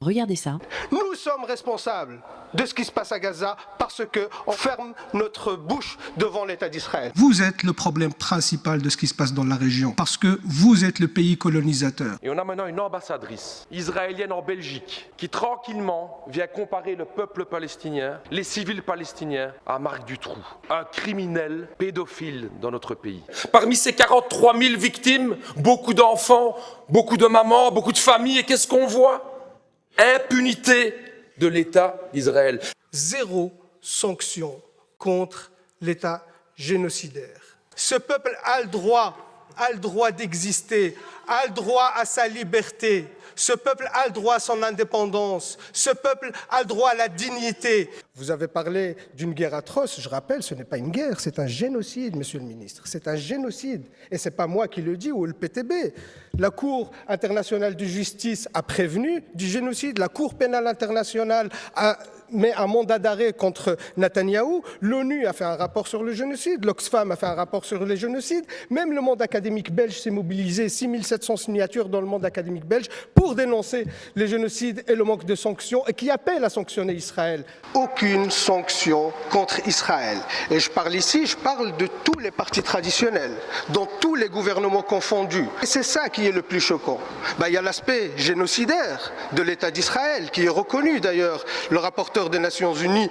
Regardez ça. Nous sommes responsables de ce qui se passe à Gaza parce qu'on ferme notre bouche devant l'État d'Israël. Vous êtes le problème principal de ce qui se passe dans la région parce que vous êtes le pays colonisateur. Et on a maintenant une ambassadrice israélienne en Belgique qui tranquillement vient comparer le peuple palestinien, les civils palestiniens à Marc Dutroux, un criminel pédophile dans notre pays. Parmi ces 43 000 victimes, beaucoup d'enfants, beaucoup de mamans, beaucoup de familles, et qu'est-ce qu'on voit ? Impunité de l'État d'Israël. Zéro sanction contre l'État génocidaire. Ce peuple a le droit d'exister, a le droit à sa liberté. Ce peuple a le droit à son indépendance. Ce peuple a le droit à la dignité. Vous avez parlé d'une guerre atroce. Je rappelle, ce n'est pas une guerre, c'est un génocide, monsieur le ministre. C'est un génocide. Et ce n'est pas moi qui le dis ou le PTB. La Cour internationale de justice a prévenu du génocide. La Cour pénale internationale a mis un mandat d'arrêt contre Netanyahou. L'ONU a fait un rapport sur le génocide. L'Oxfam a fait un rapport sur le génocide. Même le monde académique belge s'est mobilisé. 6700 signatures dans le monde académique belge pour dénoncer les génocides et le manque de sanctions et qui appelle à sanctionner Israël. Aucune sanction contre Israël. Et je parle de tous les partis traditionnels, dans tous les gouvernements confondus. Et c'est ça qui est le plus choquant. Il y a l'aspect génocidaire de l'État d'Israël qui est reconnu d'ailleurs. Le rapporteur des Nations Unies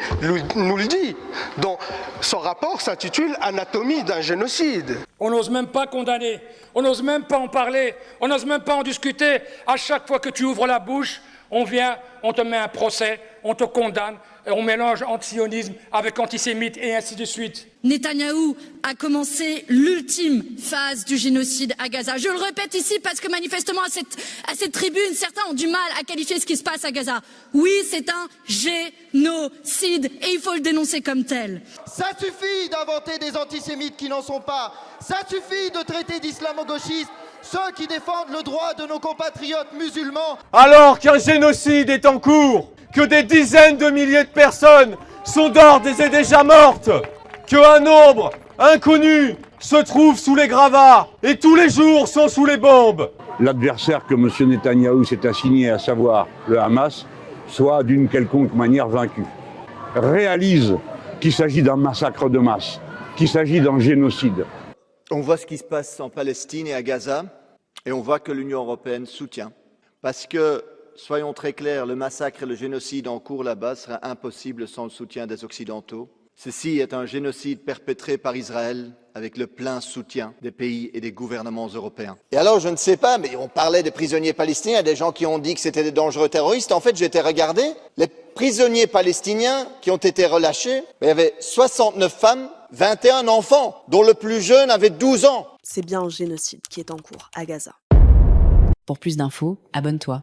nous le dit. Dans son rapport s'intitule « Anatomie d'un génocide ». On n'ose même pas condamner, on n'ose même pas en parler, on n'ose même pas en discuter. À chaque fois que tu ouvres la bouche, on vient, on te met un procès, on te condamne, et on mélange antisionisme avec antisémite et ainsi de suite. Netanyahou a commencé l'ultime phase du génocide à Gaza. Je le répète ici parce que manifestement à cette tribune, certains ont du mal à qualifier ce qui se passe à Gaza. Oui, c'est un génocide et il faut le dénoncer comme tel. Ça suffit d'inventer des antisémites qui n'en sont pas. Ça suffit de traiter d'islamo-gauchistes ceux qui défendent le droit de nos compatriotes musulmans. Alors qu'un génocide est en cours, que des dizaines de milliers de personnes sont d'ores et déjà mortes, qu'un nombre inconnu se trouve sous les gravats et tous les jours sont sous les bombes. L'adversaire que M. Netanyahou s'est assigné, à savoir le Hamas, soit d'une quelconque manière vaincu. Réalise qu'il s'agit d'un massacre de masse, qu'il s'agit d'un génocide. On voit ce qui se passe en Palestine et à Gaza, et on voit que l'Union européenne soutient. Parce que, soyons très clairs, le massacre et le génocide en cours là-bas seraient impossibles sans le soutien des Occidentaux. Ceci est un génocide perpétré par Israël avec le plein soutien des pays et des gouvernements européens. Et alors, je ne sais pas, mais on parlait des prisonniers palestiniens, des gens qui ont dit que c'était des dangereux terroristes. En fait, j'ai été regarder, les prisonniers palestiniens qui ont été relâchés, il y avait 69 femmes, 21 enfants, dont le plus jeune avait 12 ans. C'est bien un génocide qui est en cours à Gaza. Pour plus d'infos, abonne-toi.